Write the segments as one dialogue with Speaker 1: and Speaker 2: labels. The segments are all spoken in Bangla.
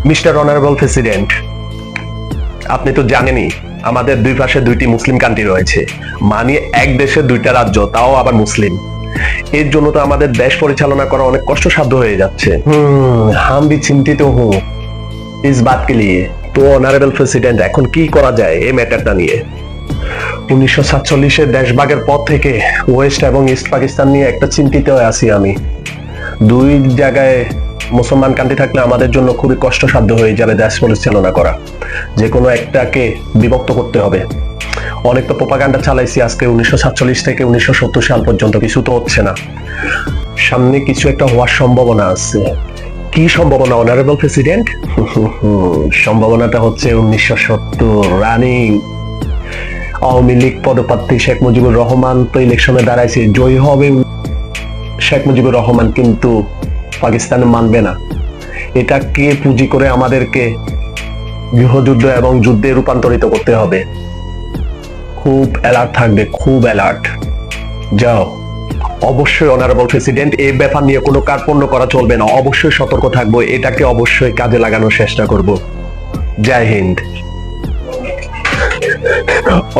Speaker 1: মিস্টার অনারেবল প্রেসিডেন্ট, আপনি তো জানেনই আমাদের দুই পাশে দুইটি মুসলিম কান্ট্রি রয়েছে, মানে এক দেশে দুইটা রাজ্য, তাও আবার মুসলিম। এর জন্য তো আমাদের দেশ পরিচালনা করা অনেক কষ্টসাধ্য হয়ে যাচ্ছে। হাম ভি চিন্তিত হুঁ ইস বাত কে লিয়ে। তো অনারেবল প্রেসিডেন্ট, এখন কি করা যায় এই ম্যাটারটা নিয়ে? 1947-এর দেশভাগের পর থেকে ওয়েস্ট এবং ইস্ট পাকিস্তান নিয়ে একটা চিন্তিত আছি আমি। দুই জায়গায় মুসলমান কান্ট্রি থাকলে আমাদের জন্য খুবই কষ্টসাধ্য হয়ে যাবে দেশ পরিচালনা করা। যে কোনো একটাকে বিভক্ত করতে হবে। অনেক তো প্রোপাগান্ডা চালাইছি আজকে 1947 থেকে 1970 সাল পর্যন্ত, কিছু তো হচ্ছে না। সামনে কিছু একটা হওয়ার সম্ভাবনা আছে। কি সম্ভাবনা অনারেবল প্রেসিডেন্ট? সম্ভাবনাটা হচ্ছে 1970 রানিং আওয়ামী লীগ পদপ্রার্থী শেখ মুজিবুর রহমান তো ইলেকশনে দাঁড়াইছে, জয়ী হবে শেখ মুজিবুর রহমান, কিন্তু পাকিস্তান মানবে না। এটাকে পুঁজি করে আমাদেরকে গৃহযুদ্ধ এবং যুদ্ধে রূপান্তরিত করতে হবে। খুব অ্যালার্ট থাকবে, খুব অ্যালার্ট। যাও। অবশ্যই অনারেবল প্রেসিডেন্ট, এই ব্যাপার নিয়ে কোনো কার্পণ্য করা চলবে না। অবশ্যই সতর্ক থাকবো, এটাকে অবশ্যই কাজে লাগানোর চেষ্টা করব। জয় হিন্দ।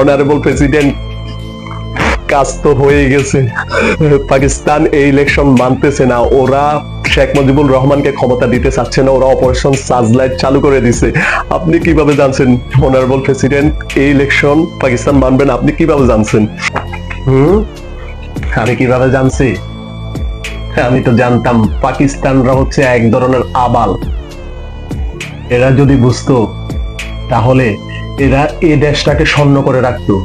Speaker 1: অনারেবল প্রেসিডেন্ট, কাজ তো হয়ে গেছে। পাকিস্তান এই ইলেকশন মানতেছে না, ওরা শেখ মুজিবুর রহমানকে ক্ষমতা দিতে চাচ্ছে না, ওরা অপারেশন সার্চলাইট চালু করে দিছে। আপনি কিভাবে জানছেন অনারেবল প্রেসিডেন্ট এই ইলেকশন পাকিস্তান মানবে না? আপনি কিভাবে জানছেন? আমি কিভাবে জানছি? আমি তো জানতাম পাকিস্তানরা হচ্ছে এক ধরনের আবাল। এরা যদি বুঝতো তাহলে এরা এই দেশটাকে স্বর্ণ করে রাখতো।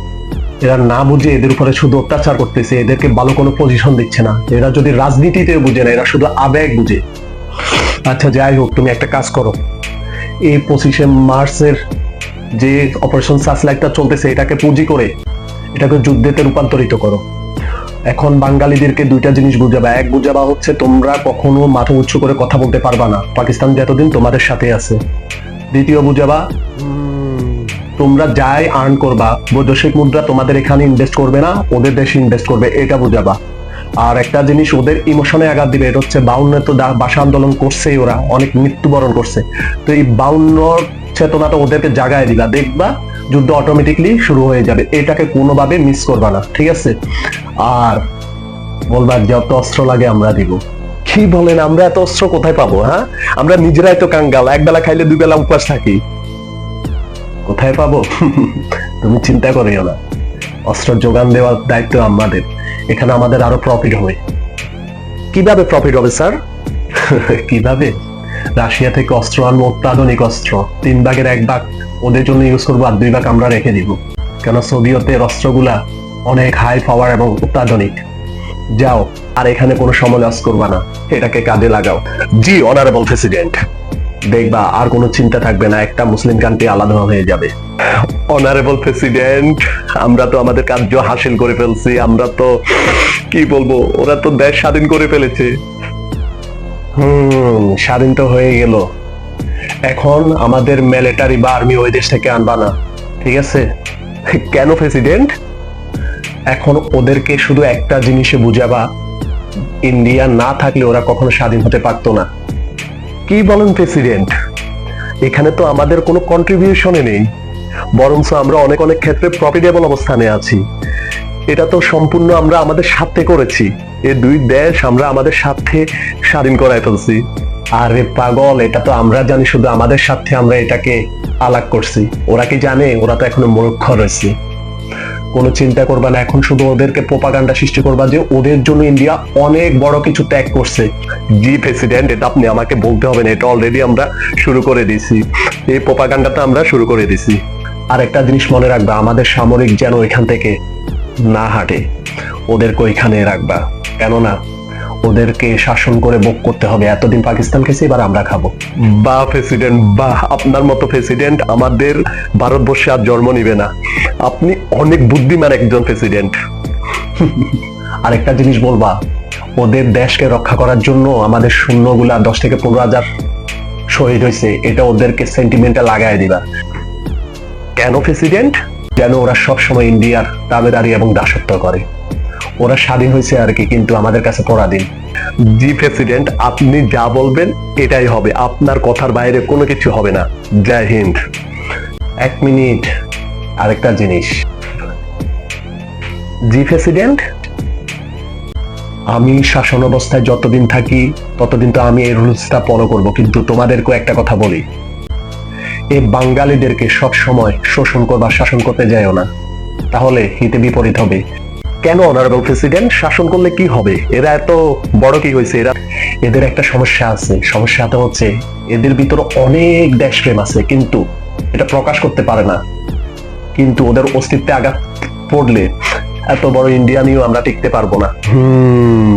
Speaker 1: এরা না বুঝে এদের উপরে শুধু অত্যাচার করতেছে, এদেরকে ভালো কোনো পজিশন দিচ্ছে না। এরা যদি রাজনীতিতে বুঝে না, এরা শুধু আবেগ বুঝে। আচ্ছা যাই হোক, তুমি একটা কাজ করো, এই 25শে মার্চের যে অপারেশন সার্চলাইটটা চলতেছে এটাকে পুঁজি করে এটাকে যুদ্ধেতে রূপান্তরিত করো। এখন বাঙালিদেরকে দুইটা জিনিস বুঝাবা। এক বুঝাবা হচ্ছে তোমরা কখনো মাথা উঁচু করে কথা বলতে পারবা না, পাকিস্তান যতদিন তোমাদের সাথে আছে। দ্বিতীয় বুঝাবা, তোমরা যাই আর্ন করবা বৈদেশিক মুদ্রা তোমাদের এখানে ইনভেস্ট করবে না, ওদের দেশে ইনভেস্ট করবে, এটা বুঝাবা। আর একটা জিনিস ওদের ইমোশনে আঘাত দিবে, এটা হচ্ছে 52 তো ভাষা আন্দোলন করছেই, ওরা অনেক মৃত্যুবরণ করছে। তো এই 52 চেতনাটা ওদেরকে জাগায় দিবা, দেখবা যুদ্ধ অটোমেটিকলি শুরু হয়ে যাবে। এটাকে কোনোভাবে মিস করবা না, ঠিক আছে? আর বলবা যত অস্ত্র লাগে আমরা দিব। কি বলেন, আমরা এত অস্ত্র কোথায় পাবো? হ্যাঁ, আমরা নিজেরাই তো কাঙ্গাল, একবেলা খাইলে দুই বেলা উপবাস থাকি, কোথায় পাবো? তুমি চিন্তা করিও না, অস্ত্র যোগান দেওয়ার দায়িত্ব আমাদের। এখানে আমাদের আরো প্রফিট হবে। কিভাবে প্রফিট হবে স্যার? কিভাবে? রাশিয়া থেকে অস্ত্র আনবো, অত্যাধুনিক অস্ত্র, 3 ভাগের 1 ভাগ ওদের জন্য ইউজ করবো, আর 2 ভাগ আমরা রেখে দিব। কেন সোভিয়েতের অস্ত্রগুলা অনেক হাই পাওয়ার এবং অত্যাধুনিক। যাও, আর এখানে কোনো সময় লস করবা না, এটাকে কাজে লাগাও। জি অনারেবল প্রেসিডেন্ট। দেখবা আর কোনো চিন্তা থাকবে না, একটা মুসলিম কান্ট্রি আলাদা হয়ে যাবে। অনারেবল প্রেসিডেন্ট, আমরা তো আমাদের কার্য হাসিল করে ফেলছি। আমরা তো কি বলবো, ওরা তো দেশ স্বাধীন করে ফেলেছে। স্বাধীন তো হয়ে গেল। এখন আমাদের মিলিটারি বা আর্মি ওই দেশ থেকে আনবা না, ঠিক আছে? কেন প্রেসিডেন্ট? এখন ওদেরকে শুধু একটা জিনিসে বুঝাবা, ইন্ডিয়া না থাকলে ওরা কখনো স্বাধীন হতে পারতো না। কি বলেন প্রেসিডেন্ট? এখানে তো আমাদের কোনো কন্ট্রিবিউশনে নেই, বরঞ্চ আমরা অনেক অনেক ক্ষেত্রে প্রফিটেবল অবস্থানে আছি। এটা তো সম্পূর্ণ আমরা আমাদের স্বার্থে করেছি। এই দুই দেশ আমরা আমাদের স্বার্থে স্বাধীন করায় ফেলছি। আরে পাগল, এটা তো আমরা জানি, শুধু আমাদের স্বার্থে আমরা এটাকে আলাগ করছি। ওরা কি জানে? ওরা তো এখনো মূর্খ রয়েছে। কোনো চিন্তা করবা না, এখন শুধু ওদেরকে প্রোপাগান্ডা সৃষ্টি করবা যে ওদের জন্য ইন্ডিয়া অনেক বড় কিছু ত্যাগ করছে। জি প্রেসিডেন্ট, এটা আপনি আমাকে বলতে হবে না, এটা অলরেডি আমরা শুরু করে দিছি। এই প্রোপাগান্ডাটা আমরা শুরু করে দিছি। আর একটা জিনিস মনে রাখবা, আমাদের সামরিক যেন এখান থেকে না হাঁটে, ওদেরকে ওইখানে রাখবা। কেননা ওদেরকে শাসন করে ভোগ করতে হবে। এতদিন পাকিস্তান খেয়েছে, এবার আমরা খাবো। বাহ প্রেসিডেন্ট, বাহ! আপনার মতো প্রেসিডেন্ট আমাদের ভারতবর্ষে আর জন্ম নিবে না। আপনি অনেক বুদ্ধিমান একজন প্রেসিডেন্ট। আরেকটা জিনিস বলবা, ওদের দেশকে রক্ষা করার জন্য আমাদের সৈন্যগুলা 10 থেকে 15,000 শহীদ হয়েছে, এটা ওদেরকে সেন্টিমেন্টে লাগাই দিবা। কেন প্রেসিডেন্ট? যেন ওরা সবসময় ইন্ডিয়ার দাবেদারি এবং দাসত্ব করে। ওরা স্বাধীন হয়েছে আর কি, কিন্তু আমাদের কাছে পরাধীন। জি প্রেসিডেন্ট, আপনি যা বলবেন এটাই হবে, আপনার কথার বাইরে কোনো কিছু হবে না। জয় হিন্দ। এক মিনিট, আরেকটা জিনিস। জি প্রেসিডেন্ট, আমি শাসন অবস্থায় যতদিন থাকি ততদিন তো আমি এই রুলসটা ফলো করব, কিন্তু তোমাদেরকে একটা কথা বলি, এই বাঙালিদেরকে সব সময় শোষণ করবা, শাসন করতে যাইও না, তাহলে হিতে বিপরীত হবে। কেন অনারেবল প্রেসিডেন্ট? শাসন করলে কি হবে? এরা এত বড় কি হয়েছে? এদের একটা সমস্যা আছে। সমস্যাটা হচ্ছে এদের ভিতরে অনেক দেশপ্রেম আছে, কিন্তু এটা প্রকাশ করতে পারে না। কিন্তু ওদের অস্তিত্বে আঘাত পড়লে এত বড় ইন্ডিয়া নিয়েও আমরা টিকতে পারবো না।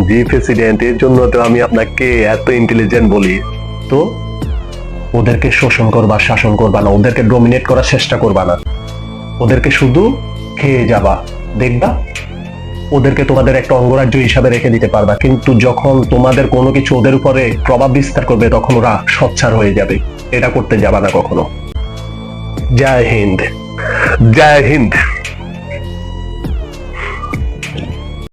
Speaker 1: জি প্রেসিডেন্ট, এর জন্য তো আমি আপনাকে এত ইন্টেলিজেন্ট বলি। তো ওদেরকে শোষণ করবা, শাসন করবা না, ওদেরকে ডমিনেট করার চেষ্টা করবা না, ওদেরকে শুধু খেয়ে যাবা, দেখবা ওদেরকে তোমাদের একটা অঙ্গরাজ্য হিসাবে রেখে দিতে পারবা। কিন্তু যখন তোমাদের কোনো কিছু ওদের উপরে প্রভাব বিস্তার করবে, তখন ওরা সোচ্চার হয়ে যাবে। এটা করতে যাবা না কখনো। জয় হিন্দ। জয় হিন্দ।